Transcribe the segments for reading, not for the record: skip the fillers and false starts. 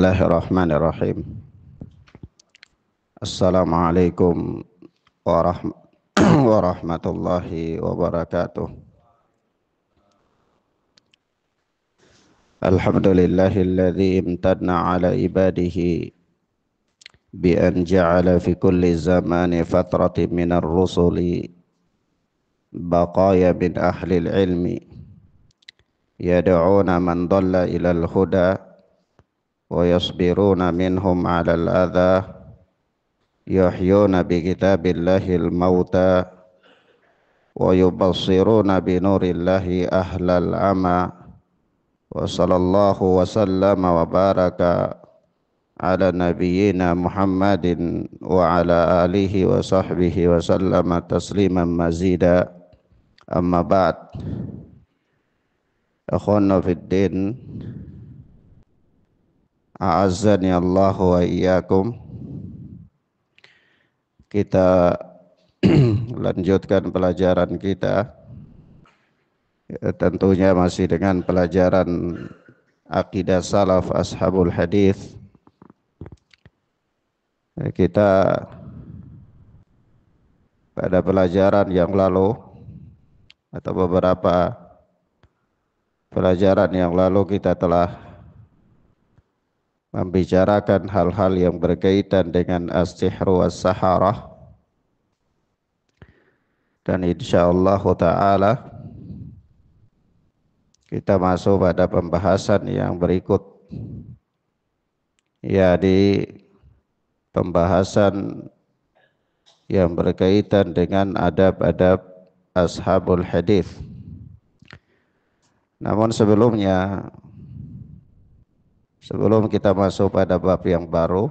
Bismillahirrahmanirrahim. Assalamualaikum warahmatullahi wabarakatuh. Alhamdulillahilladzi imtanna ala ibadihi bi an ja'ala fi kulli zamani fatratin minar rusuli baqaya min ahli ilmi yad'una man dhalla ilal huda wa yasbiruna minhum 'alal adha yuhyuna bi kitabillahil mauta wa yubassiruna bi nurillahi ahlal ama wa sallallahu wa sallama wa baraka ala nabiyyina Muhammadin wa ala alihi wa sahbihi wa sallama tasliman mazida. Amma ba'd. Akhwana fid din, a'azzani Allah wa iyyakum. Kita lanjutkan pelajaran kita, tentunya masih dengan pelajaran akidah salaf ashabul hadis. Kita pada pelajaran yang lalu atau beberapa pelajaran yang lalu kita telah membicarakan hal-hal yang berkaitan dengan as-sihru was-saharah, dan insyaallah ta'ala kita masuk pada pembahasan yang berikut, yakni pembahasan yang berkaitan dengan adab-adab ashabul hadis. Namun sebelumnya, sebelum kita masuk pada bab yang baru,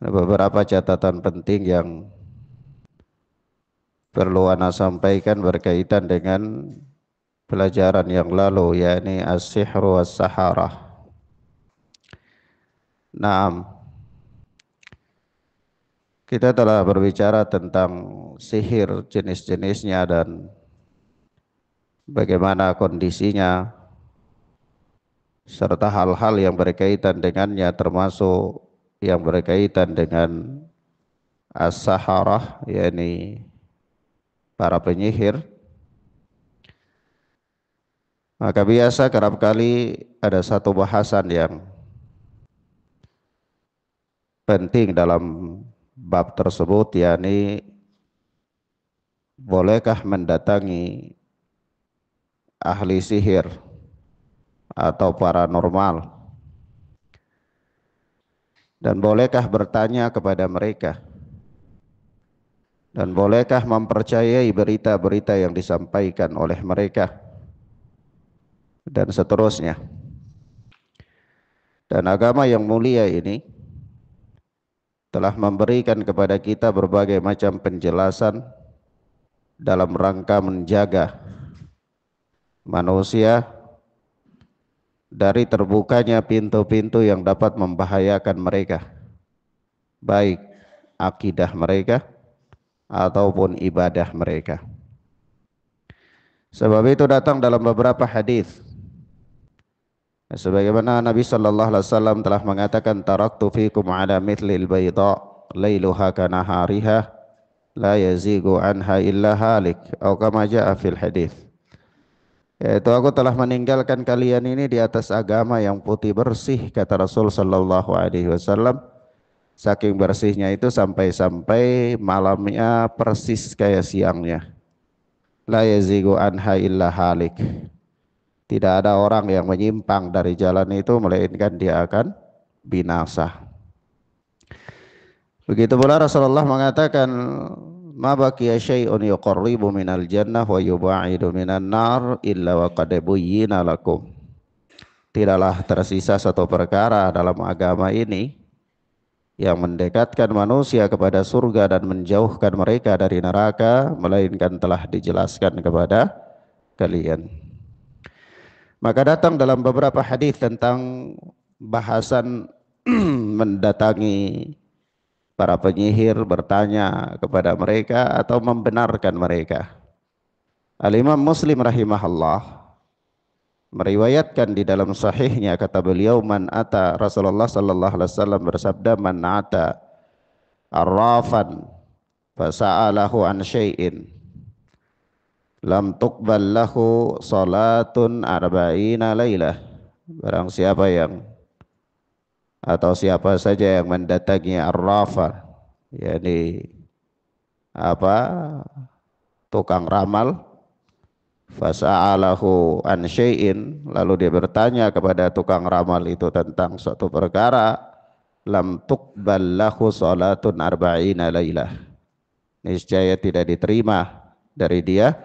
ada beberapa catatan penting yang perlu ana sampaikan berkaitan dengan pelajaran yang lalu, yakni as-sihru was-saharah. Naam, kita telah berbicara tentang sihir, jenis-jenisnya dan bagaimana kondisinya, serta hal-hal yang berkaitan dengannya, termasuk yang berkaitan dengan as-saharah, yakni para penyihir. Maka biasa kerap kali ada satu bahasan yang penting dalam bab tersebut, yakni bolehkah mendatangi ahli sihir atau paranormal, dan bolehkah bertanya kepada mereka, dan bolehkah mempercayai berita-berita yang disampaikan oleh mereka, dan seterusnya. Dan agama yang mulia ini telah memberikan kepada kita berbagai macam penjelasan dalam rangka menjaga manusia dari terbukanya pintu-pintu yang dapat membahayakan mereka, baik akidah mereka ataupun ibadah mereka. Sebab itu datang dalam beberapa hadis, sebagaimana Nabi sallallahu alaihi wasallam telah mengatakan, taraktu fikum ala mithlil bayda lailuha kanahariha la yazigu anha illa halik, atau kama jaa fil hadis. Yaitu, aku telah meninggalkan kalian ini di atas agama yang putih bersih, kata Rasul sallallahu alaihi wasallam. Saking bersihnya itu sampai-sampai malamnya persis kayak siangnya. La yazigu anha illa halik. Tidak ada orang yang menyimpang dari jalan itu melainkan dia akan binasa. Begitu pula Rasulullah mengatakan, ma baqiya syai'un yuqarribu minal jannah wa yubaidu minan nar illa wa qad buyyina lakum. Tidaklah tersisa satu perkara dalam agama ini yang mendekatkan manusia kepada surga dan menjauhkan mereka dari neraka, melainkan telah dijelaskan kepada kalian. Maka datang dalam beberapa hadis tentang bahasan mendatangi para penyihir, bertanya kepada mereka atau membenarkan mereka. Al-Imam Muslim rahimahullah meriwayatkan di dalam sahihnya, kata beliau, man ata, Rasulullah sallallahu alaihi wasallam bersabda, man ata arrafan fasa'alahu an syai'in lam tuqbal lahu salatun arba'ina lailah. Barang siapa yang atau siapa saja yang mendatangi arrafa, yakni apa, tukang ramal, fasa'alahu an syai'in, lalu dia bertanya kepada tukang ramal itu tentang suatu perkara, lam tuqbal lahu salatun arba'ina lailah, niscaya tidak diterima dari dia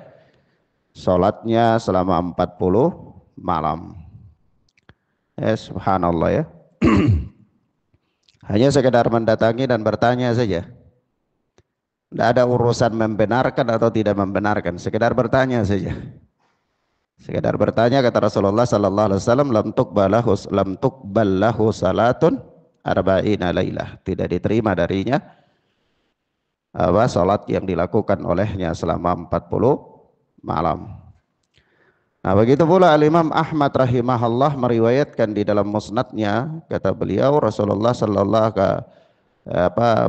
salatnya selama 40 malam. Subhanallah ya. Hanya sekedar mendatangi dan bertanya saja. Tidak ada urusan membenarkan atau tidak membenarkan, sekedar bertanya saja. Sekedar bertanya, kata Rasulullah sallallahu alaihi wasallam, lam tuqballahu salatun arba'ina lailah, tidak diterima darinya salat yang dilakukan olehnya selama 40 malam. Nah, begitu pula Al-Imam Ahmad rahimahullah meriwayatkan di dalam musnadnya, kata beliau, Rasulullah sallallahu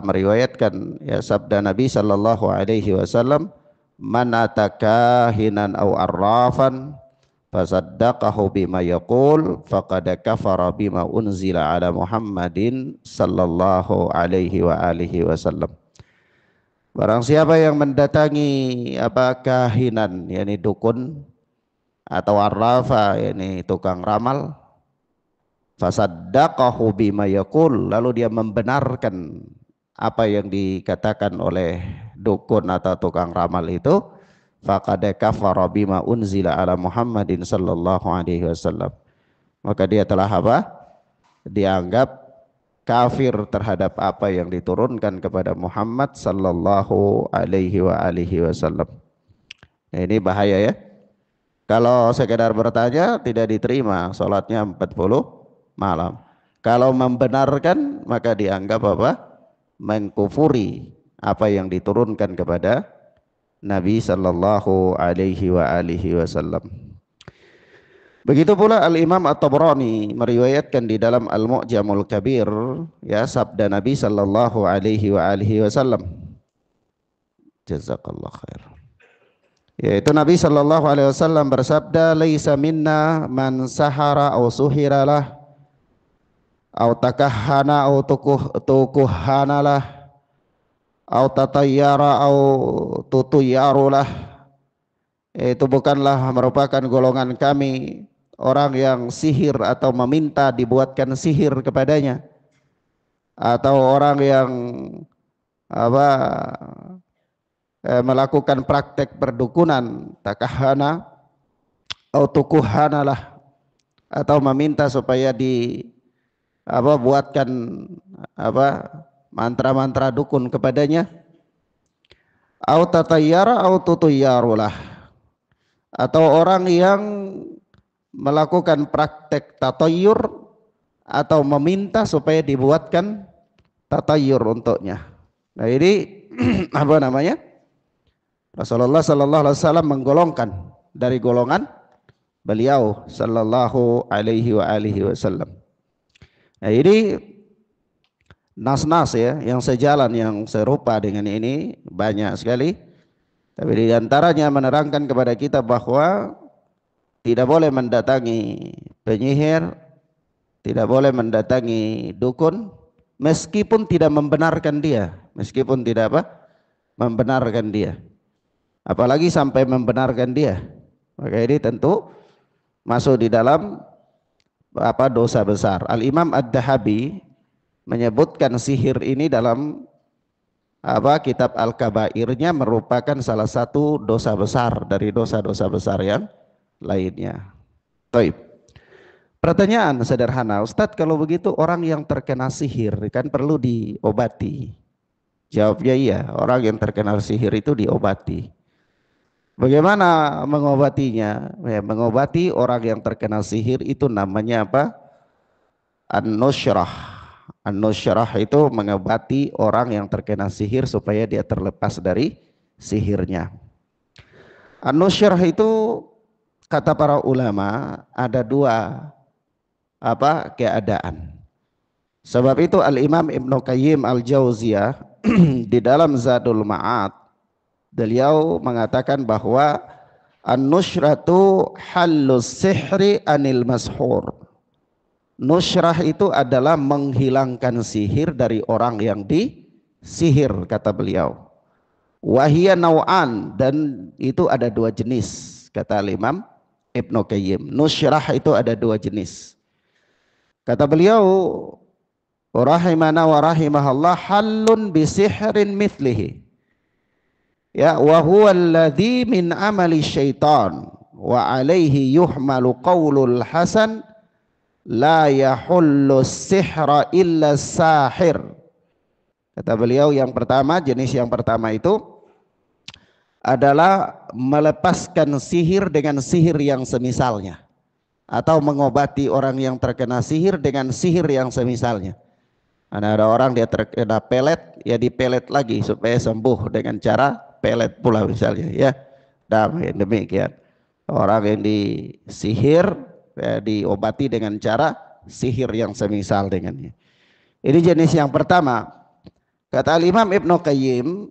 meriwayatkan ya sabda Nabi sallallahu alaihi wasallam, man ataka hinan aw arrafan fasaddaqahu bima yaqul faqad kafara bima unzila ala Muhammadin sallallahu alaihi wa alihi wasallam. Barang siapa yang mendatangi kahinan, yakni dukun, atau arrafa, yakni tukang ramal, fasaddaqahu bima yaqul, lalu dia membenarkan apa yang dikatakan oleh dukun atau tukang ramal itu, faqad kafara bima unzila ala Muhammadin sallallahu alaihi wasallam, maka dia telah dianggap kafir terhadap apa yang diturunkan kepada Muhammad sallallahu alaihi wa alihi wasallam. Nah, ini bahaya ya. Kalau sekedar bertanya tidak diterima salatnya 40 malam. Kalau membenarkan maka dianggap mengkufuri apa yang diturunkan kepada Nabi sallallahu alaihi wa alihi wasallam. Begitu pula Al-Imam At-Tabrani meriwayatkan di dalam Al-Mu'jamul Kabir ya sabda Nabi sallallahu alaihi wa alihi wasallam. Jazakallah khair. Yaitu Nabi sallallahu alaihi wasallam bersabda, laisa minna man sahara aw suhiralah aw takahhana aw tukuhanalah aw tatayyara aw tutuyyarulah. Itu bukanlah merupakan golongan kami orang yang sihir atau meminta dibuatkan sihir kepadanya, atau orang yang melakukan praktek perdukunan, takahana atau tukuhanalah, atau meminta supaya buatkan mantra-mantra dukun kepadanya, au tatayyara au tutuyyarulah, atau orang yang melakukan praktek tatayyur atau meminta supaya dibuatkan tatayyur untuknya. Nah, ini Rasulullah sallallahu alaihi wasallam menggolongkan dari golongan beliau sallallahu alaihi wa alihi wasallam. Nah, ini nas-nas ya yang sejalan, yang serupa dengan ini banyak sekali. Tapi di antaranya menerangkan kepada kita bahwa tidak boleh mendatangi penyihir, tidak boleh mendatangi dukun, meskipun tidak membenarkan dia, membenarkan dia, apalagi sampai membenarkan dia, maka ini tentu masuk di dalam dosa besar. Al-Imam Ad-Dahabi menyebutkan sihir ini dalam kitab Al-Kabairnya merupakan salah satu dosa besar dari dosa-dosa besar yang lainnya. Taib. Pertanyaan sederhana, Ustadz, kalau begitu orang yang terkena sihir kan perlu diobati? Jawabnya iya, orang yang terkena sihir itu diobati. Bagaimana mengobatinya? Ya, mengobati orang yang terkena sihir itu namanya apa? An-nusyrah. An-nusyrah itu mengobati orang yang terkena sihir supaya dia terlepas dari sihirnya. An-nusyrah itu kata para ulama ada dua keadaan. Sebab itu Al-Imam Ibnu Qayyim Al-Jauziyah di dalam Zadul Ma'ad beliau mengatakan bahwa an-nusyratu hallus sihri anil mashur. Nusyrah itu adalah menghilangkan sihir dari orang yang disihir, kata beliau. Wahia nau'an, dan itu ada dua jenis, kata Imam Ibnu Qayyim. Nusyrah itu ada dua jenis. Kata beliau, rahimana wa rahimahallah, hallun bisihrin mithlihi. Ya, wa huwa alladhi min amali syaitan wa alaihi yuhmalu qawlul hasan la yahullu sihra illa sahir. Kata beliau yang pertama, jenis yang pertama itu adalah melepaskan sihir dengan sihir yang semisalnya, atau mengobati orang yang terkena sihir dengan sihir yang semisalnya. Ada orang dia terkena pelet, ya dipelet lagi supaya sembuh dengan cara pelet pula misalnya, ya. Demikian. Orang yang disihir ya, diobati dengan cara sihir yang semisal dengannya. Ini jenis yang pertama. Kata Imam Ibnu Qayyim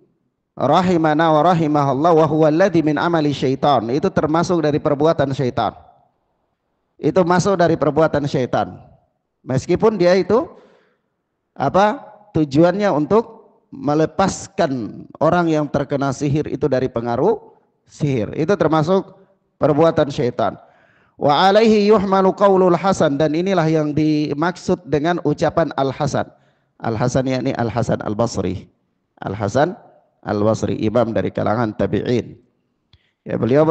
rahimana wa rahimahullah, wa huwa alladhi min amali syaitan. Itu termasuk dari perbuatan syaitan. Itu masuk dari perbuatan syaitan. Meskipun dia itu tujuannya untuk melepaskan orang yang terkena sihir itu dari pengaruh sihir. Itu termasuk perbuatan syaitan. Wa alaihi yuhmalu qaulul hasan, dan inilah yang dimaksud dengan ucapan Al-Hasan. Al-Hasan yakni Al-Hasan Al-Basri. Al-Hasan Al-Basri, imam dari kalangan tabi'in. Ya, beliau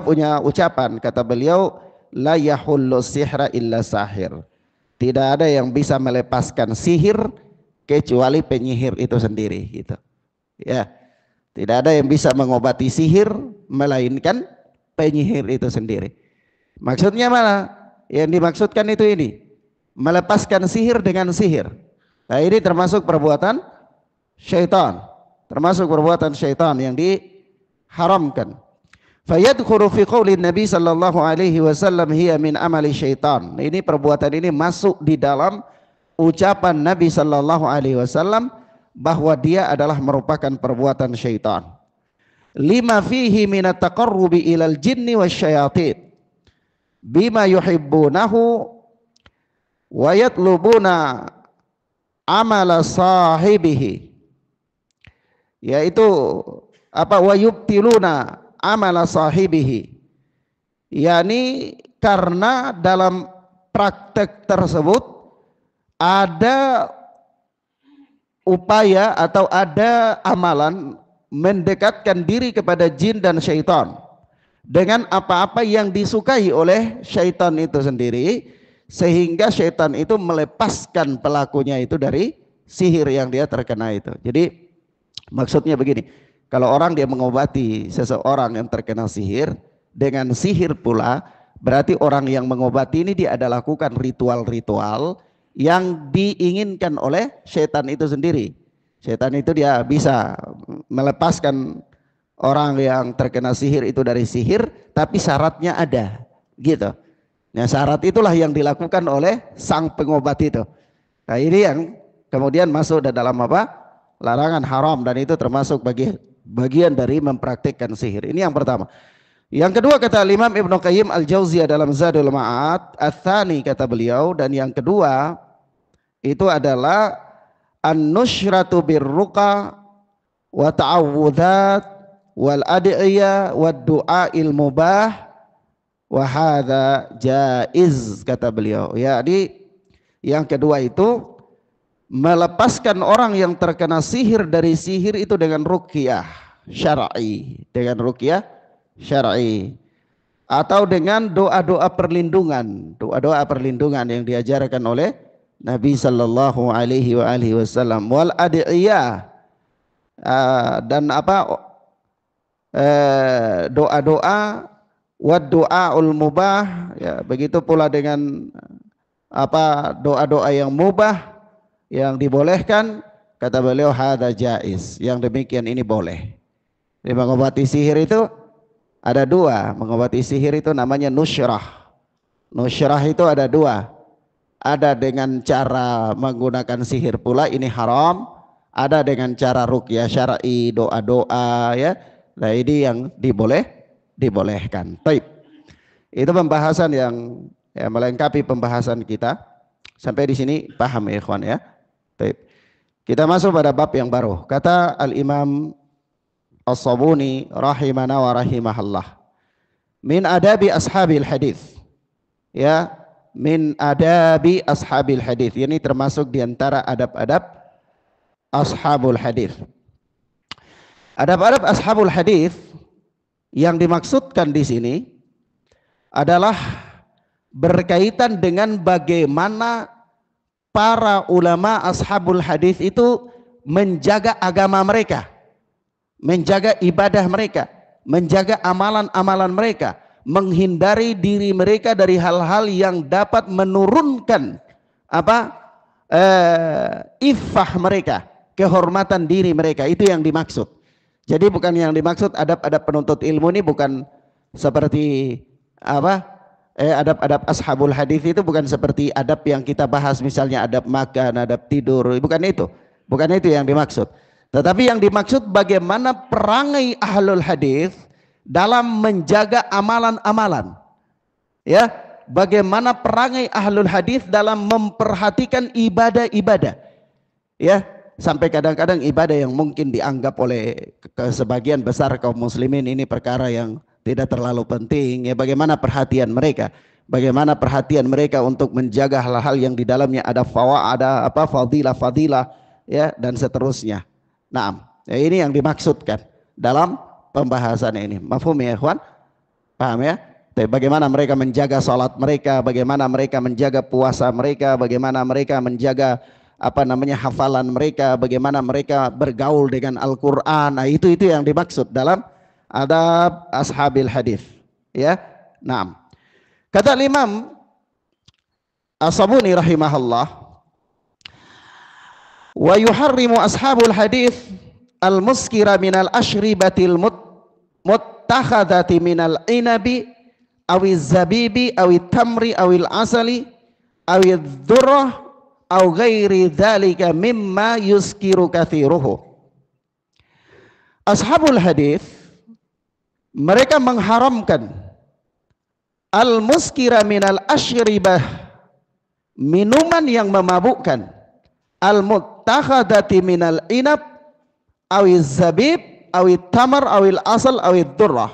punya ucapan, kata beliau, la yahullu sihra illa sahir. Tidak ada yang bisa melepaskan sihir kecuali penyihir itu sendiri, gitu. Ya. Tidak ada yang bisa mengobati sihir melainkan penyihir itu sendiri. Maksudnya mana? Yang dimaksudkan itu ini, melepaskan sihir dengan sihir. Nah, ini termasuk perbuatan syaitan, termasuk perbuatan syaitan yang diharamkan. Fayadkhulu fi qaulin Nabi sallallahu alaihi wasallam hiya min amali syaitan. Ini perbuatan ini masuk di dalam ucapan Nabi sallallahu alaihi wasallam bahwa dia adalah merupakan perbuatan syaitan. Lima fihi min at-taqarrubi ilal jinni wasyayatin bima yuhibbunahu wa yatlubuna amala sahibihi, yaitu wa yubtiluna amala sahibihi, yakni karena dalam praktek tersebut ada upaya atau ada amalan mendekatkan diri kepada jin dan syaitan dengan apa-apa yang disukai oleh syaitan itu sendiri, sehingga syaitan itu melepaskan pelakunya itu dari sihir yang dia terkena itu. Jadi maksudnya begini, kalau orang dia mengobati seseorang yang terkena sihir dengan sihir pula, berarti orang yang mengobati ini dia ada lakukan ritual-ritual yang diinginkan oleh syaitan itu sendiri. Syaitan itu dia bisa melepaskan orang yang terkena sihir itu dari sihir, tapi syaratnya ada, gitu. Nah, syarat itulah yang dilakukan oleh sang pengobat itu. Nah, ini yang kemudian masuk dalam larangan haram, dan itu termasuk bagian dari mempraktikkan sihir. Ini yang pertama. Yang kedua, kata Imam Ibnu Qayyim Al-Jauziyah dalam Zadul Ma'ad, ats-tsani, kata beliau, dan yang kedua itu adalah an-nusyratu birruqa wa ta'awudzat wal ad'iyah wad du'ail mubah wa hadza jaiz, kata beliau. Jadi yang kedua itu melepaskan orang yang terkena sihir dari sihir itu dengan ruqyah syar'i, dengan ruqyah syar'i, atau dengan doa-doa perlindungan, doa-doa perlindungan yang diajarkan oleh Nabi sallallahu alaihi wasallam, wal ad'iyah, dan doa-doa wad du'aul mubah, ya, begitu pula dengan doa-doa yang mubah yang dibolehkan, kata beliau hadza jaiz, yang demikian ini boleh. Jadi mengobati sihir itu Ada dua, mengobati sihir itu namanya nusyrah. Nusyrah itu ada dua. Ada dengan cara menggunakan sihir pula, ini haram. Ada dengan cara ruqyah syar'i, doa-doa ya. Nah ini yang dibolehkan. Baik. Itu pembahasan yang ya, melengkapi pembahasan kita. Sampai di sini paham ya ikhwan ya. Baik. Kita masuk pada bab yang baru. Kata Al-Imam As-Sabuni rahimana wa rahimahallah. Min adabi ashabil hadis. Ya, min adabi ashabil hadis. Ini termasuk diantara adab-adab ashabul hadis. Adab-adab ashabul hadis yang dimaksudkan di sini adalah berkaitan dengan bagaimana para ulama ashabul hadis itu menjaga agama mereka, menjaga ibadah mereka, menjaga amalan-amalan mereka, menghindari diri mereka dari hal-hal yang dapat menurunkan iffah mereka, kehormatan diri mereka. Itu yang dimaksud. Jadi bukan yang dimaksud adab-adab penuntut ilmu ini bukan seperti adab-adab ashabul hadis itu bukan seperti adab yang kita bahas, misalnya adab makan, adab tidur, bukan itu. Bukan itu yang dimaksud. Tetapi yang dimaksud bagaimana perangai ahlul hadis dalam menjaga amalan-amalan. Ya, bagaimana perangai ahlul hadis dalam memperhatikan ibadah-ibadah. Ya, sampai kadang-kadang ibadah yang mungkin dianggap oleh sebagian besar kaum muslimin ini perkara yang tidak terlalu penting, ya bagaimana perhatian mereka. Bagaimana perhatian mereka untuk menjaga hal-hal yang di dalamnya ada fadilah-fadilah ya dan seterusnya. Nah, ya ini yang dimaksudkan dalam pembahasan ini. Mafhum ya ikhwan? Paham ya? Bagaimana mereka menjaga salat mereka, bagaimana mereka menjaga puasa mereka, bagaimana mereka menjaga hafalan mereka, bagaimana mereka bergaul dengan Al-Qur'an. Nah, itu yang dimaksud dalam adab ashabil hadis. Ya. Naam. Kata Imam As-Sabuni rahimahullah, wa yuharrimu ashabul hadis al-muskira minal ashribatil muttakhadati minal inabi awiz zabibi awit tamri awil asali awid dhurrah aw ghairi dzalika mimma yuskiru kathiruhu. Ashabul hadis mereka mengharamkan al-muskira minal ashribah, minuman yang memabukkan, al-muttakhadati minal inab awiz zabib awit tamar awil asal awid durrah,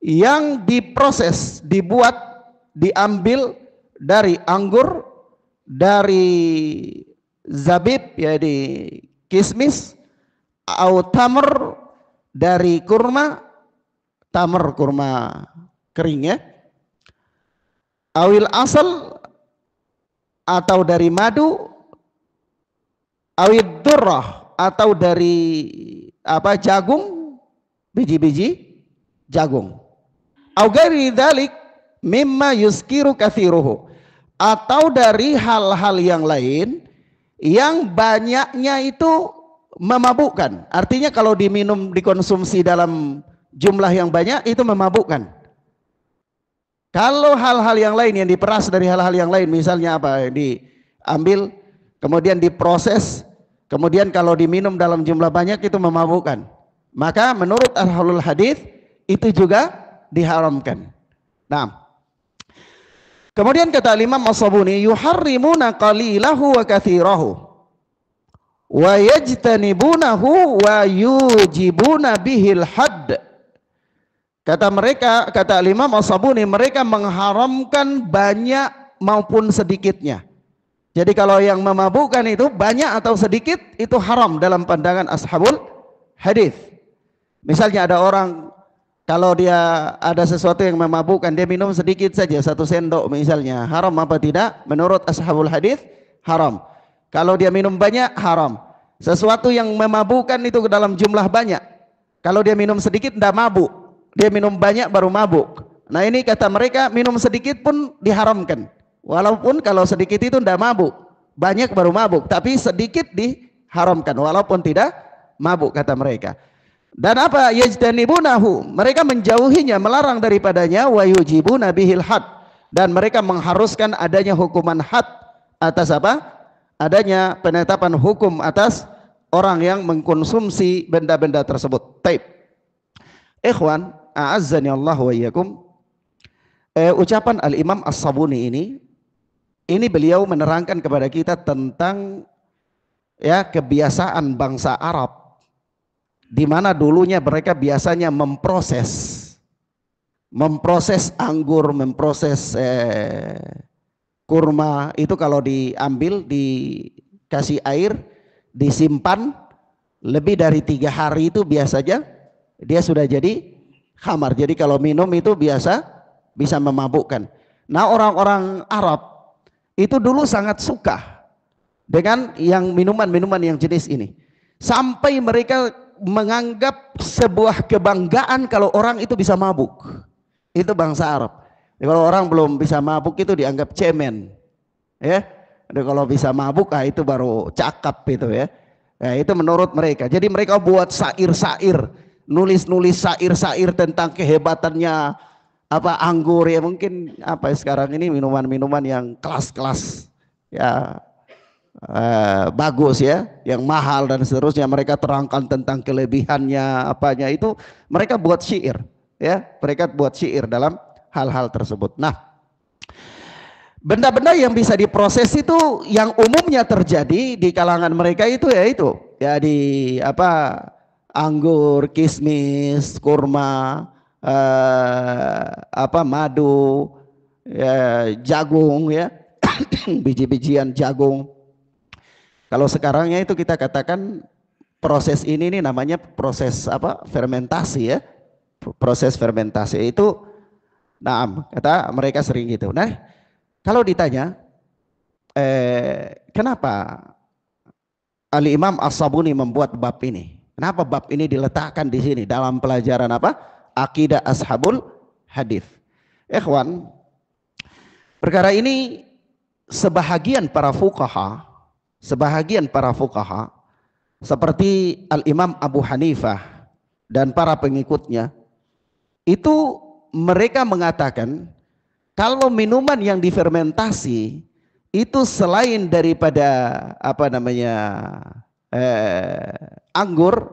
yang diproses, dibuat, diambil dari anggur, dari zabib ya di kismis, au tamar dari kurma, tamar kurma kering ya, awil asal atau dari madu, awid durrah atau dari jagung, biji-biji jagung, au ghairi dzalik mimma yuskiru kathiruhu, atau dari hal-hal yang lain yang banyaknya itu memabukkan. Artinya kalau diminum, dikonsumsi dalam jumlah yang banyak itu memabukkan. Kalau hal-hal yang lain yang diperas dari hal-hal yang lain, misalnya diambil kemudian diproses, kemudian kalau diminum dalam jumlah banyak itu memabukkan, maka menurut ahlul hadis itu juga diharamkan. Nah, kemudian kata Imam As-Sabuni, yuharrimuna qalilahu wa katsirahu wa yajtanibunahu wa yujibuna bihil hadd. Kata mereka, kata Imam As-Sabuni, mereka mengharamkan banyak maupun sedikitnya. Jadi kalau yang memabukkan itu banyak atau sedikit itu haram dalam pandangan ashabul hadis. Misalnya ada orang, kalau dia ada sesuatu yang memabukkan, dia minum sedikit saja, 1 sendok misalnya, haram apa tidak? Menurut ashabul hadis haram. Kalau dia minum banyak, haram. Sesuatu yang memabukkan itu dalam jumlah banyak, kalau dia minum sedikit tidak mabuk, dia minum banyak baru mabuk. Nah ini kata mereka, minum sedikit pun diharamkan, walaupun kalau sedikit itu tidak mabuk, banyak baru mabuk, tapi sedikit diharamkan walaupun tidak mabuk kata mereka. Dan apa? Yajtanibunahu, mereka menjauhinya, melarang daripadanya. Wa yujibuna bihil had, dan mereka mengharuskan adanya hukuman had atas apa? Adanya penetapan hukum atas orang yang mengkonsumsi benda-benda tersebut. Taib. Ikhwan, a'azzani Allah wa iyyakum. Ucapan Al-Imam As-Sabuni ini beliau menerangkan kepada kita tentang ya kebiasaan bangsa Arab, di mana dulunya mereka biasanya memproses anggur, memproses kurma. Itu kalau diambil, dikasih air, disimpan lebih dari 3 hari, itu biasanya dia sudah jadi khamar. Jadi kalau minum itu bisa memabukkan. Nah, orang-orang Arab itu dulu sangat suka dengan yang minuman-minuman yang jenis ini, sampai mereka menganggap sebuah kebanggaan kalau orang itu bisa mabuk. Itu bangsa Arab. Jadi kalau orang belum bisa mabuk itu dianggap cemen, ya. Jadi kalau bisa mabuk, itu baru cakap itu, ya. Nah, itu menurut mereka. Jadi mereka buat syair-syair, nulis-nulis syair-syair tentang kehebatannya apa anggur, ya. Mungkin apa sekarang ini minuman-minuman yang kelas-kelas, ya, bagus, ya, yang mahal dan seterusnya. Mereka terangkan tentang kelebihannya, apanya itu mereka buat syair, ya. Mereka buat syair dalam hal-hal tersebut. Nah, benda-benda yang bisa diproses itu yang umumnya terjadi di kalangan mereka itu, yaitu ya di apa, anggur, kismis, kurma, apa, madu, ya, jagung, ya. Biji-bijian jagung. Kalau sekarangnya itu kita katakan proses ini namanya proses apa? Fermentasi, ya. Proses fermentasi itu, nah, kata mereka sering gitu. Nah, kalau ditanya kenapa Al-Imam As-Sabuni membuat bab ini? Kenapa bab ini diletakkan di sini dalam pelajaran apa? Akidah Ashabul Hadis. Ikhwan, perkara ini sebahagian para fuqaha seperti Al-Imam Abu Hanifah dan para pengikutnya itu mereka mengatakan kalau minuman yang difermentasi itu selain daripada apa namanya anggur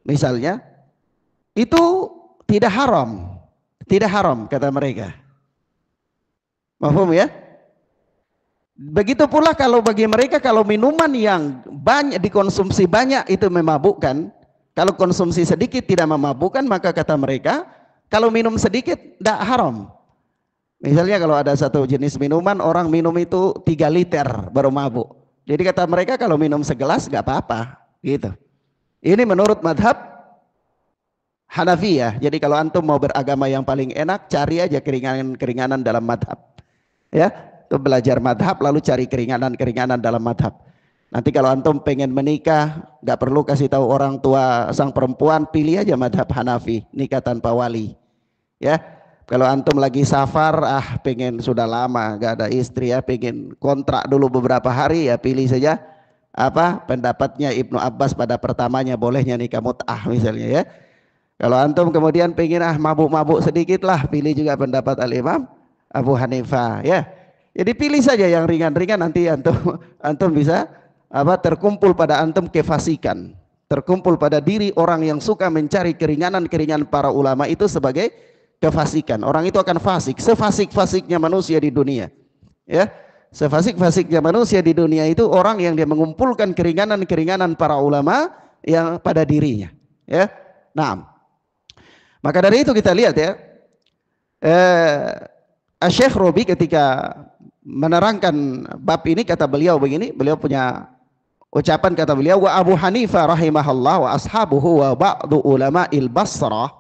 misalnya, itu tidak haram kata mereka. Paham, ya? Begitu pula kalau bagi mereka, kalau minuman yang banyak dikonsumsi banyak itu memabukkan, kalau konsumsi sedikit tidak memabukkan, maka kata mereka kalau minum sedikit tidak haram. Misalnya kalau ada satu jenis minuman, orang minum itu 3 liter baru mabuk. Jadi kata mereka kalau minum segelas nggak apa-apa, gitu. Ini menurut madhab Hanafiyah. Jadi kalau antum mau beragama yang paling enak, cari aja keringanan-keringanan dalam madhab, ya. Itu belajar madhab lalu cari keringanan-keringanan dalam madhab. Nanti kalau antum pengen menikah, nggak perlu kasih tahu orang tua sang perempuan, pilih aja madhab Hanafi, nikah tanpa wali, ya. Kalau antum lagi safar, pengen sudah lama nggak ada istri, ya, pengen kontrak dulu beberapa hari, ya pilih saja apa pendapatnya Ibnu Abbas pada pertamanya bolehnya nikah mut'ah misalnya, ya. Kalau antum kemudian pengen mabuk-mabuk sedikit lah, pilih juga pendapat Al-Imam Abu Hanifah, ya. Jadi pilih saja yang ringan-ringan, nanti antum bisa apa terkumpul pada antum kefasikan, terkumpul pada diri orang yang suka mencari keringanan-keringanan para ulama itu sebagai kefasikan. Orang itu akan fasik, sefasik-fasiknya manusia di dunia, ya. Sefasik-fasiknya manusia di dunia itu orang yang dia mengumpulkan keringanan-keringanan para ulama yang pada dirinya, ya. Nah, maka dari itu kita lihat, ya, Syekh Robi ketika menerangkan bab ini kata beliau begini, beliau punya ucapan, kata beliau, wa Abu Hanifah rahimahullah wa ashabuhu wa ba'du ulama'il Basrah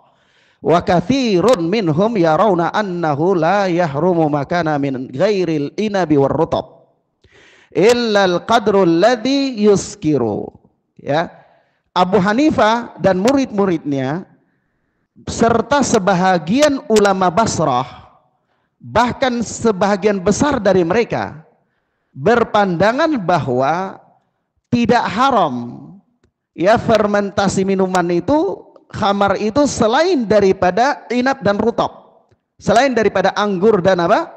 wa kathirun minhum yarawna annahu la yahrumu makana min ghairil inabi war rutab illa al-qadru alladhi yuskiru, ya. Abu Hanifah dan murid-muridnya serta sebahagian ulama Basrah, bahkan sebahagian besar dari mereka berpandangan bahwa tidak haram, ya, fermentasi minuman itu khamar itu selain daripada inab dan rutab, selain daripada anggur dan apa,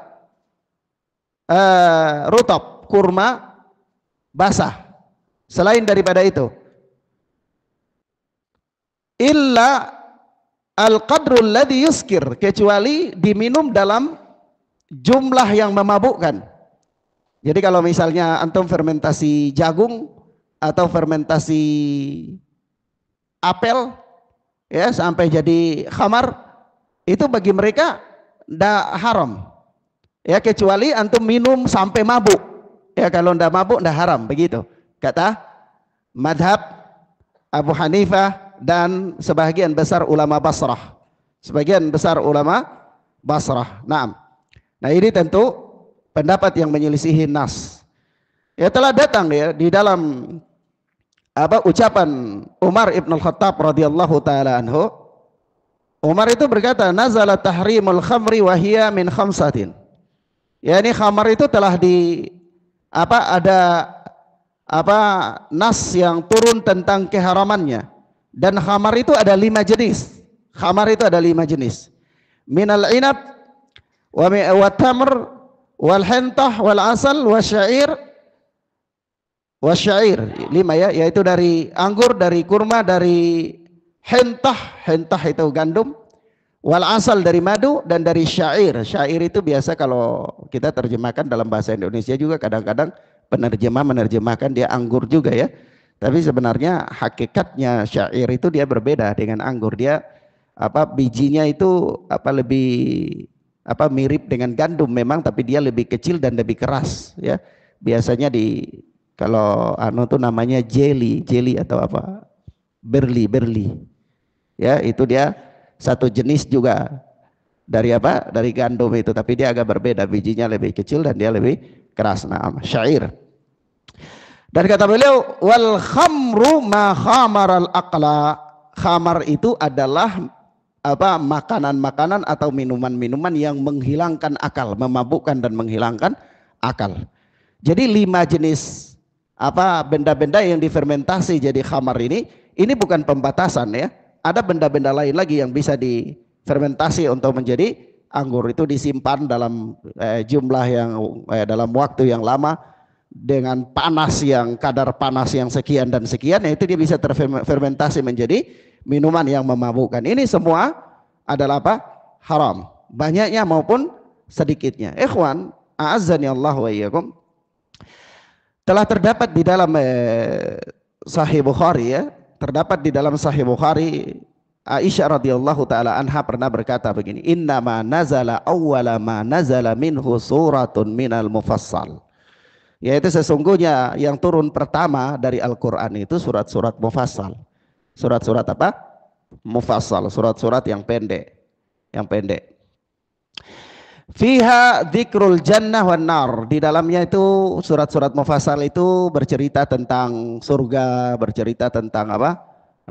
rutab, kurma basah, selain daripada itu, illa al-qadrul ladzi yuskir, kecuali diminum dalam jumlah yang memabukkan. Jadi kalau misalnya antum fermentasi jagung atau fermentasi apel ya sampai jadi khamar, itu bagi mereka ndak haram. Ya kecuali antum minum sampai mabuk. Ya kalau ndak mabuk ndak haram, begitu. Kata madhab Abu Hanifah dan sebagian besar ulama Basrah. Sebagian besar ulama Basrah. Naam. Nah, ini tentu pendapat yang menyelisihi nas. Ya telah datang ya di dalam ucapan Umar ibn al-Khattab radhiyallahu taala anhu. Umar itu berkata, nazala tahrimul khamri wa hiya min khamsatin. Ya ini khamar itu telah ada nas yang turun tentang keharamannya. Dan khamar itu ada 5 jenis. Khamar itu ada 5 jenis. Minal inab wa tamr wal hintah wal asal wa syair. 5 ya, yaitu dari anggur, dari kurma, dari hintah itu gandum, wal asal dari madu, dan dari syair. Syair itu biasa kalau kita terjemahkan dalam bahasa Indonesia juga kadang-kadang penerjemah menerjemahkan dia anggur juga ya. Tapi sebenarnya hakikatnya syair itu dia berbeda dengan anggur. Dia bijinya itu lebih mirip dengan gandum memang, tapi dia lebih kecil dan lebih keras ya. Biasanya kalau tuh namanya jelly atau berli ya, itu dia satu jenis juga dari gandum itu, tapi dia agak berbeda, bijinya lebih kecil dan dia lebih keras. Nah, syair. Dan kata beliau, wal khamru ma khamaral aqla. Khamar itu adalah makanan-makanan atau minuman-minuman yang menghilangkan akal, memabukkan dan menghilangkan akal. Jadi 5 jenis benda-benda yang difermentasi jadi khamar ini bukan pembatasan ya. Ada benda-benda lain lagi yang bisa difermentasi untuk menjadi anggur, itu disimpan dalam jumlah yang dalam waktu yang lama dengan kadar panas yang sekian dan sekian, itu dia bisa terfermentasi menjadi minuman yang memabukkan. Ini semua adalah haram, banyaknya maupun sedikitnya. Ikhwan, a'azzani Allah wa iyyakum. Telah terdapat di dalam Sahih Bukhari ya, terdapat di dalam Sahih Bukhari, Aisyah radhiyallahu taala anha pernah berkata begini, innama nazala awwala ma nazala minhu suratun minal mufassal. Yaitu sesungguhnya yang turun pertama dari Al-Quran itu surat-surat mufassal. Surat-surat mufassal, surat-surat yang pendek. Fiha dzikrul jannah wan nar. Di dalamnya itu surat-surat mufassal itu bercerita tentang surga, bercerita tentang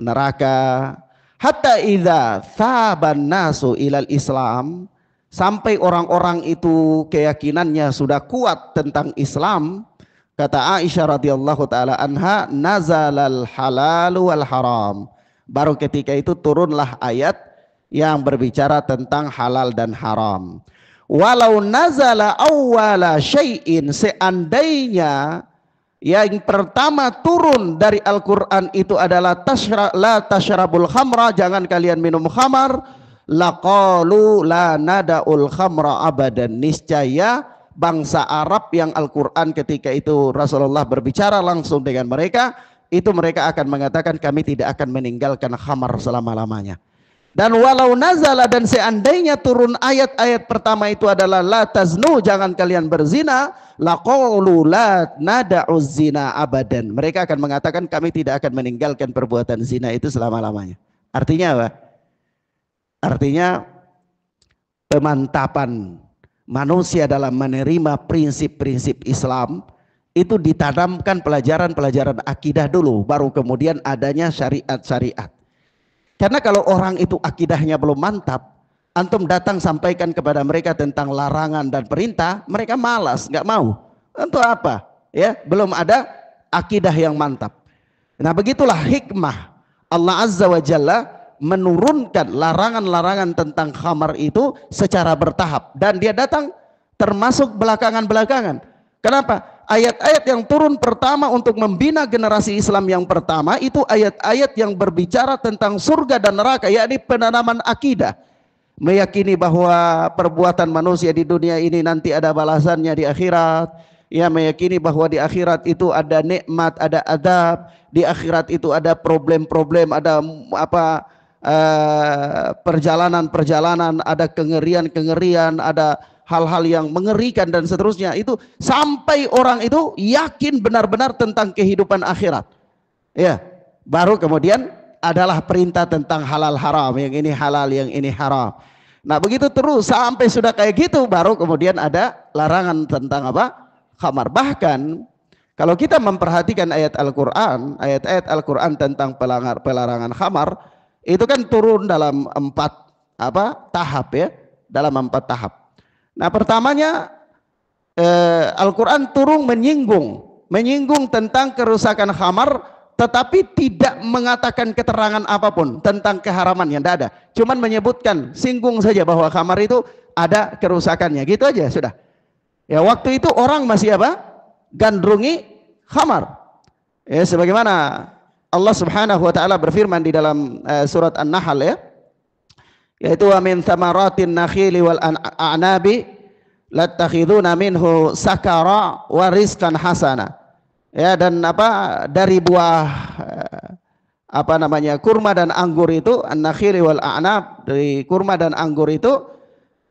neraka. Hatta idza thaban nasu ilal Islam, sampai orang-orang itu keyakinannya sudah kuat tentang Islam. Kata Aisyah radhiyallahu taala anha, nazalal halal wal haram. Baru ketika itu turunlah ayat yang berbicara tentang halal dan haram. Walau nazala awwala syai'in, seandainya yang pertama turun dari Al-Quran itu adalah la tashrabul khamra, jangan kalian minum khamar, laqalu la nada'ul khamra abadan. Niscaya bangsa Arab yang Al-Quran ketika itu Rasulullah berbicara langsung dengan mereka, itu mereka akan mengatakan kami tidak akan meninggalkan khamar selama-lamanya. Dan walau nazala, dan seandainya turun ayat-ayat pertama itu adalah la taznu, jangan kalian berzina, laqalu la nada'uz zina abadan. Mereka akan mengatakan kami tidak akan meninggalkan perbuatan zina itu selama-lamanya. Artinya apa? Artinya pemantapan manusia dalam menerima prinsip-prinsip Islam itu ditanamkan pelajaran-pelajaran akidah dulu, baru kemudian adanya syariat-syariat. Karena kalau orang itu akidahnya belum mantap, antum datang sampaikan kepada mereka tentang larangan dan perintah, mereka malas, nggak mau. Untuk apa? Ya, belum ada akidah yang mantap. Nah, begitulah hikmah Allah Azza wa Jalla menurunkan larangan-larangan tentang khamar itu secara bertahap, dan dia datang termasuk belakangan-belakangan. Kenapa? Ayat-ayat yang turun pertama untuk membina generasi Islam yang pertama itu ayat-ayat yang berbicara tentang surga dan neraka, yakni penanaman akidah, meyakini bahwa perbuatan manusia di dunia ini nanti ada balasannya di akhirat, ya, meyakini bahwa di akhirat itu ada nikmat, ada adab, di akhirat itu ada problem-problem, ada perjalanan-perjalanan, ada kengerian-kengerian, ada hal-hal yang mengerikan dan seterusnya. Itu sampai orang itu yakin benar-benar tentang kehidupan akhirat, ya, baru kemudian adalah perintah tentang halal haram, yang ini halal, yang ini haram. Nah begitu terus sampai sudah kayak gitu, baru kemudian ada larangan tentang apa? Khamar. Bahkan kalau kita memperhatikan ayat Al-Quran, ayat-ayat Al-Quran tentang pelarangan khamar itu kan turun dalam 4 tahap, ya, dalam 4 tahap. Nah pertamanya Al-Quran turun menyinggung tentang kerusakan khamar, tetapi tidak mengatakan keterangan apapun tentang keharamannya, tidak ada. Cuman menyebutkan, singgung saja bahwa khamar itu ada kerusakannya, gitu aja sudah. Ya, waktu itu orang masih apa? Gandrungi khamar. Ya, sebagaimana Allah Subhanahu wa taala berfirman di dalam surat An-Nahl, ya, yaitu wa min thamaratin nakhili wal a'nabi lattakhiduna minhu sakara wa rizqan hasana. Ya, dan dari buah kurma dan anggur itu, an-nakhili wal a'nab, dari kurma dan anggur itu,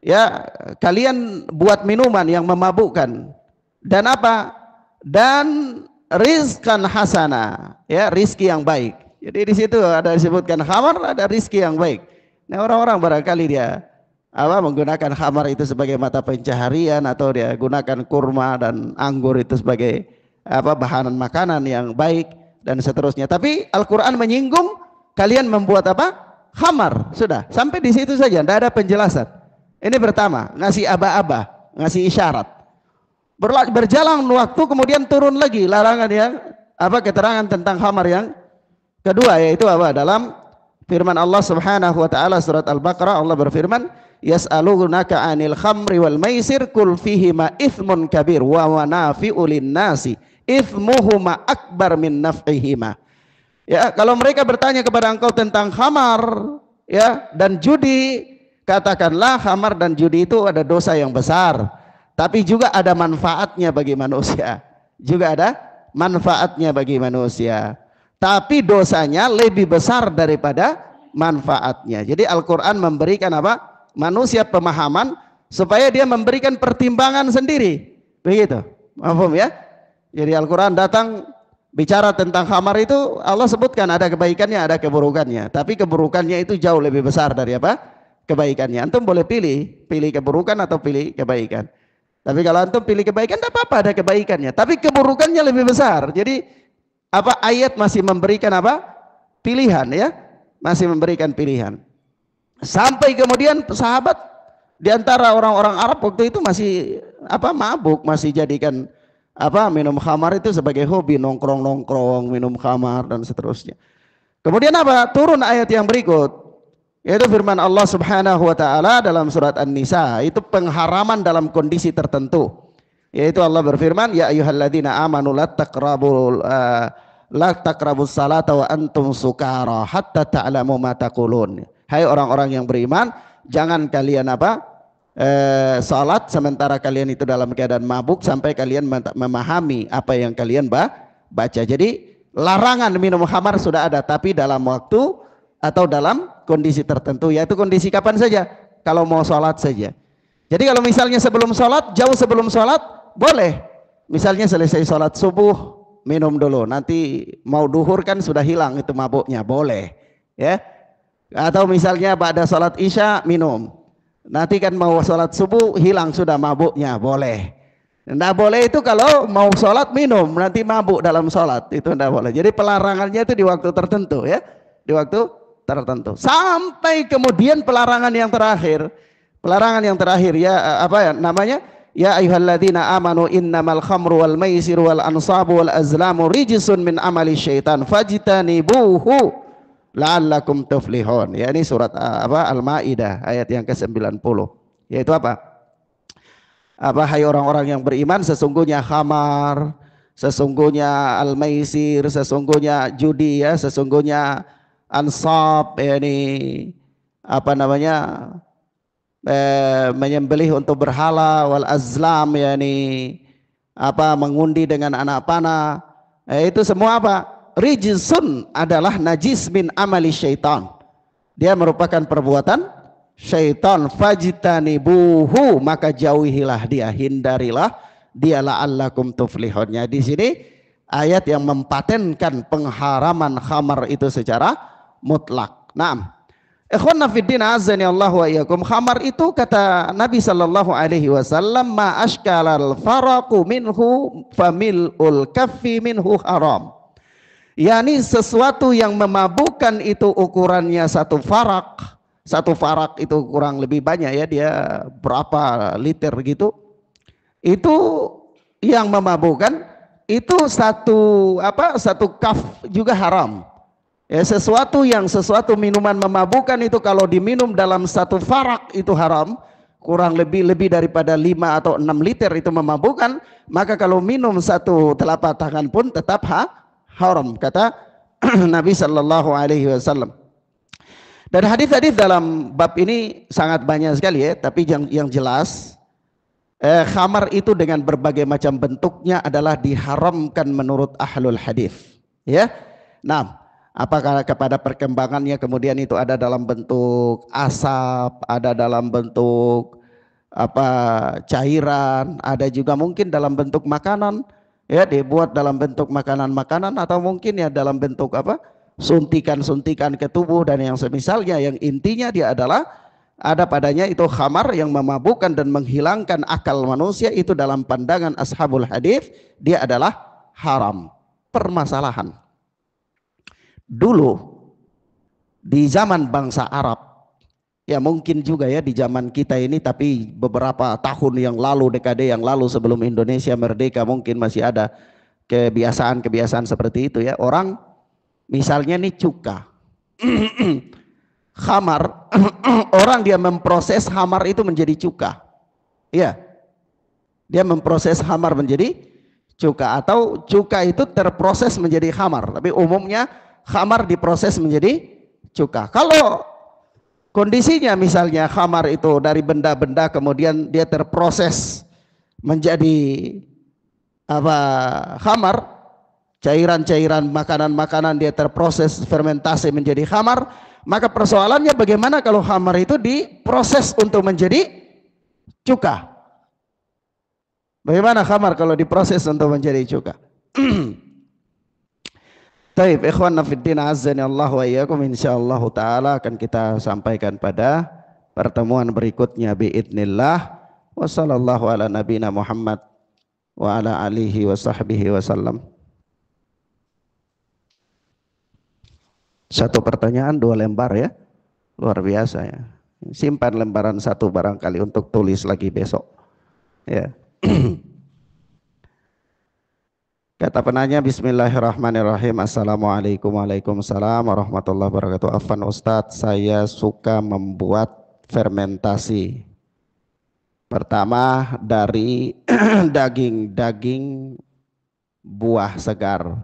ya, kalian buat minuman yang memabukkan, dan dan rizqan hasana, ya, rizki yang baik. Jadi di situ ada disebutkan khamar, ada rizki yang baik. Nah orang-orang barangkali dia menggunakan khamar itu sebagai mata pencaharian, atau dia gunakan kurma dan anggur itu sebagai bahan makanan yang baik dan seterusnya. Tapi Al-Quran menyinggung kalian membuat khamar, sudah sampai di situ saja, tidak ada penjelasan. Ini pertama, ngasih aba-aba, ngasih isyarat. Berjalan waktu kemudian turun lagi larangan yang keterangan tentang khamar yang kedua, yaitu dalam firman Allah Subhanahu wa taala surat Al-Baqarah. Allah berfirman, yas'alunaka 'anil khamri wal maisir qul fihima itsmun kabir wa manafi'u lin-nasi itsmuhuma akbar min naf'ihima. Ya, kalau mereka bertanya kepada engkau tentang khamar, ya, dan judi, katakanlah khamar dan judi itu ada dosa yang besar, tapi juga ada manfaatnya bagi manusia. Juga ada manfaatnya bagi manusia. Tapi dosanya lebih besar daripada manfaatnya. Jadi Al-Quran memberikan manusia pemahaman supaya dia memberikan pertimbangan sendiri. Begitu. Paham ya? Jadi Al-Quran datang bicara tentang khamar itu, Allah sebutkan ada kebaikannya, ada keburukannya. Tapi keburukannya itu jauh lebih besar dari kebaikannya. Antum boleh pilih keburukan atau pilih kebaikan. Tapi kalau antum pilih kebaikan, tidak apa-apa, ada kebaikannya. Tapi keburukannya lebih besar. Jadi ayat masih memberikan pilihan, ya, masih memberikan pilihan. Sampai kemudian sahabat di antara orang-orang Arab waktu itu masih mabuk, masih jadikan minum khamar itu sebagai hobi, nongkrong minum khamar dan seterusnya. Kemudian turun ayat yang berikut, yaitu firman Allah Subhanahu wa taala dalam surat An-Nisa, itu pengharaman dalam kondisi tertentu. Yaitu Allah berfirman, ya ayyuhalladzina amanu la taqrabus salata wa antum sukara hatta ta'lamu ma taqulun. Hai orang-orang yang beriman, jangan kalian salat sementara kalian itu dalam keadaan mabuk sampai kalian memahami apa yang kalian baca. Jadi larangan minum khamar sudah ada, tapi dalam waktu atau dalam kondisi tertentu, yaitu kondisi kapan saja? Kalau mau salat saja. Jadi kalau misalnya sebelum salat, jauh sebelum salat, boleh. Misalnya selesai salat subuh, minum dulu, nanti mau duhur kan sudah hilang itu mabuknya, boleh, ya. Atau misalnya pada salat isya minum, nanti kan mau salat subuh hilang sudah mabuknya, boleh. Tidak boleh itu kalau mau salat minum nanti mabuk dalam salat, itu tidak boleh. Jadi pelarangannya itu di waktu tertentu, ya, di waktu tertentu. Sampai kemudian pelarangan yang terakhir ya, namanya? Ya ayyuhalladzina amanu innamal khamru wal maisiru wal ansabu wal azlamu rijsun min amali syaitan fajtanibuhu la'allakum tuflihun. Ya, ini surat apa, Al-Maidah ayat yang ke-90. Yaitu apa? Apa, hai orang-orang yang beriman, sesungguhnya khamar, sesungguhnya al-maisir, sesungguhnya judi, ya, sesungguhnya ansab, ya, ini apa namanya, menyembelih untuk berhala, wal azlam, ya, ini apa, mengundi dengan anak panah, itu semua apa, rijsun, adalah najis min amali syaitan, dia merupakan perbuatan syaitan. Fajtanibuhu, maka jauhilah dia, hindarilah dia, la'allakum tuflihunnya. Di sini ayat yang mempatenkan pengharaman khamar itu secara mutlak. Naam. Ikhwanna fiddin azani Allah wa iyyakum, khamar itu kata Nabi sallallahu alaihi wasallam, ma ashkalal faraqu minhu familul kaffi minhu haram. Yani sesuatu yang memabukkan itu ukurannya satu farak. Satu farak itu kurang lebih banyak, ya, dia berapa liter gitu. Itu yang memabukkan, itu satu apa, satu kaf juga haram. Ya, sesuatu minuman memabukkan itu kalau diminum dalam satu farak itu haram, kurang lebih daripada 5 atau 6 liter itu memabukkan, maka kalau minum satu telapak tangan pun tetap haram, kata Nabi sallallahu alaihi wasallam. Dan hadis-hadis dalam bab ini sangat banyak sekali, ya, tapi yang jelas khamar itu dengan berbagai macam bentuknya adalah diharamkan menurut ahlul hadis, ya. Nah, apakah kepada perkembangannya kemudian itu ada dalam bentuk asap, ada dalam bentuk apa, cairan, ada juga mungkin dalam bentuk makanan, ya, dibuat dalam bentuk makanan-makanan, atau mungkin ya dalam bentuk apa, suntikan-suntikan ke tubuh dan yang semisalnya, yang intinya dia adalah ada padanya itu khamar yang memabukkan dan menghilangkan akal manusia. Itu dalam pandangan ashabul hadis dia adalah haram. Permasalahan dulu di zaman bangsa Arab, ya mungkin juga ya di zaman kita ini, tapi beberapa tahun yang lalu, dekade yang lalu sebelum Indonesia merdeka, mungkin masih ada kebiasaan-kebiasaan seperti itu, ya. Orang misalnya nih cuka khamar, orang dia memproses khamar itu menjadi cuka, ya, dia memproses khamar menjadi cuka, atau cuka itu terproses menjadi khamar, tapi umumnya khamar diproses menjadi cuka. Kalau kondisinya misalnya khamar itu dari benda-benda kemudian dia terproses menjadi apa, khamar, cairan-cairan makanan-makanan dia terproses fermentasi menjadi khamar, maka persoalannya bagaimana kalau khamar itu diproses untuk menjadi cuka? Bagaimana khamar kalau diproses untuk menjadi cuka? Taib, ikhwanna fiddin azani Allah wa iyyakum, insyaallah taala akan kita sampaikan pada pertemuan berikutnya biidznillah. Wa sallallahu ala nabiyina Muhammad wa ala alihi wa sahbihi wasallam. Satu pertanyaan 2 lembar, ya, luar biasa, ya. Simpan lembaran satu barangkali untuk tulis lagi besok, ya. Kata penanya, bismillahirrahmanirrahim, assalamualaikum, waalaikumsalam warahmatullahi wabarakatuh. Afwan Ustadz, saya suka membuat fermentasi. Pertama dari daging buah segar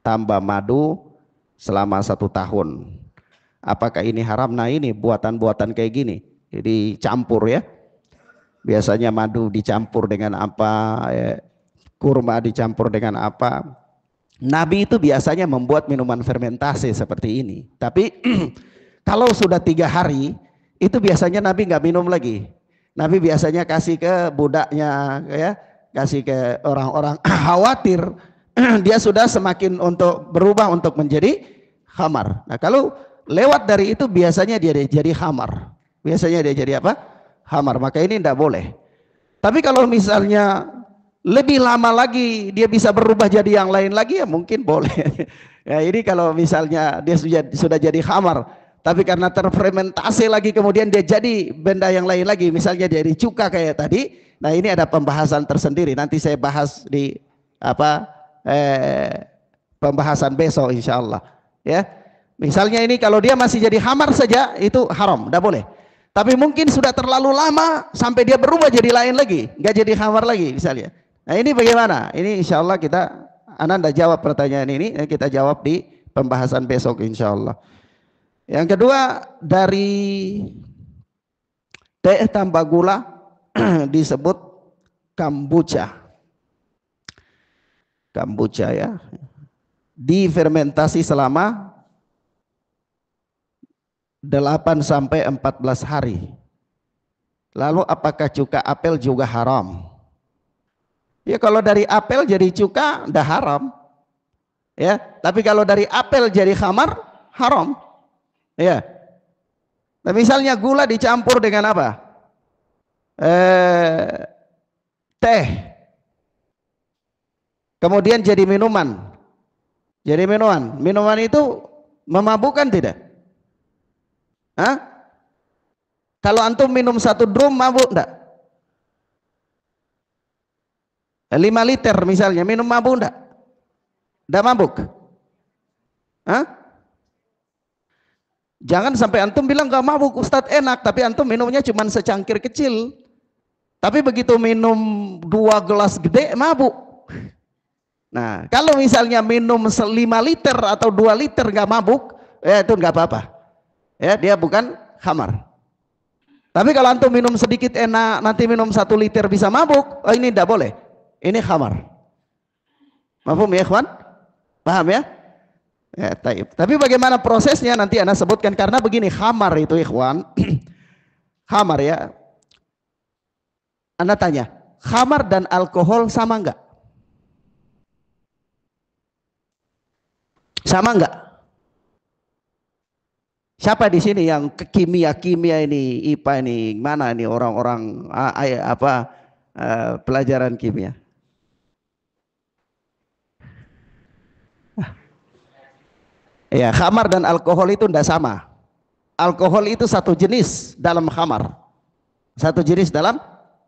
tambah madu selama 1 tahun. Apakah ini haram? Nah, ini buatan-buatan kayak gini dicampur, ya. Biasanya madu dicampur dengan apa, ya, kurma dicampur dengan apa. Nabi itu biasanya membuat minuman fermentasi seperti ini. Tapi kalau sudah 3 hari itu biasanya Nabi nggak minum lagi. Nabi biasanya kasih ke budaknya, ya, kasih ke orang-orang khawatir dia sudah semakin untuk berubah untuk menjadi khamar. Nah, kalau lewat dari itu biasanya dia jadi khamar. Biasanya dia jadi apa? Khamar. Maka ini tidak boleh. Tapi kalau misalnya lebih lama lagi dia bisa berubah jadi yang lain lagi, ya mungkin boleh. Ya, ini kalau misalnya dia sudah jadi khamar, tapi karena terfermentasi lagi kemudian dia jadi benda yang lain lagi, misalnya jadi cuka kayak tadi. Nah, ini ada pembahasan tersendiri. Nanti saya bahas di apa pembahasan besok insyaallah, ya. Misalnya ini kalau dia masih jadi khamar saja itu haram, tidak boleh. Tapi mungkin sudah terlalu lama sampai dia berubah jadi lain lagi, nggak jadi khamar lagi misalnya. Nah ini bagaimana? Ini insya Allah Anda jawab pertanyaan ini, kita jawab di pembahasan besok insya Allah. Yang kedua, dari teh tanpa gula disebut kombucha. Kombucha ya. Difermentasi selama 8 sampai 14 hari. Lalu apakah cuka apel juga haram? Ya kalau dari apel jadi cuka dah haram. Ya, tapi kalau dari apel jadi khamar haram. Ya. Nah, misalnya gula dicampur dengan apa? Teh. Kemudian jadi minuman. Jadi minuman. Minuman itu memabukkan tidak? Hah? Kalau antum minum 1 drum mabuk enggak? 5 liter misalnya, minum mabuk enggak? Enggak mabuk? Hah? Jangan sampai antum bilang enggak mabuk, Ustadz enak, tapi antum minumnya cuma secangkir kecil. Tapi begitu minum 2 gelas gede mabuk. Nah, kalau misalnya minum 5 liter atau 2 liter enggak mabuk, ya itu enggak apa-apa. Ya, dia bukan khamar. Tapi kalau antum minum sedikit enak, nanti minum 1 liter bisa mabuk, oh ini tidak boleh. Ini khamar. Mafhum ya, ikhwan? Paham ya? Ya, taib. Tapi bagaimana prosesnya nanti Anda sebutkan, karena begini, khamar itu ikhwan. Khamar ya. Anda tanya, khamar dan alkohol sama enggak? Sama enggak? Siapa di sini yang kimia ini, IPA ini, mana ini orang-orang pelajaran kimia? Ya, khamar dan alkohol itu tidak sama. Alkohol itu satu jenis dalam khamar. Satu jenis dalam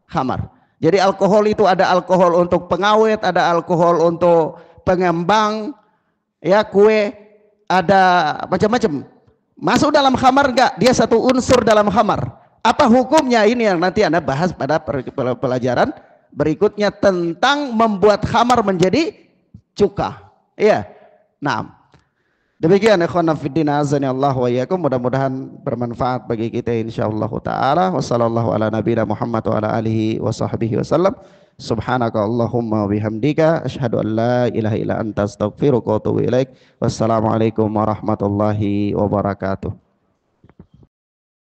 khamar. Jadi alkohol itu ada alkohol untuk pengawet, ada alkohol untuk pengembang, ya kue, ada macam-macam. Masuk dalam khamar enggak? Dia satu unsur dalam khamar. Apa hukumnya? Ini yang nanti Anda bahas pada pelajaran berikutnya tentang membuat khamar menjadi cuka. Iya. Nah, demikian ikhwan fillah azani Allah wa iyyakum, mudah-mudahan bermanfaat bagi kita insyaallah taala. Wassallallahu ala nabiyina Muhammad wa ala alihi wa sahbihi wasallam. Subhanaka Allahumma wa bihamdika asyhadu an la ilaha illa anta astaghfiruka wa atubu ilaik. Wassalamualaikum warahmatullahi wabarakatuh.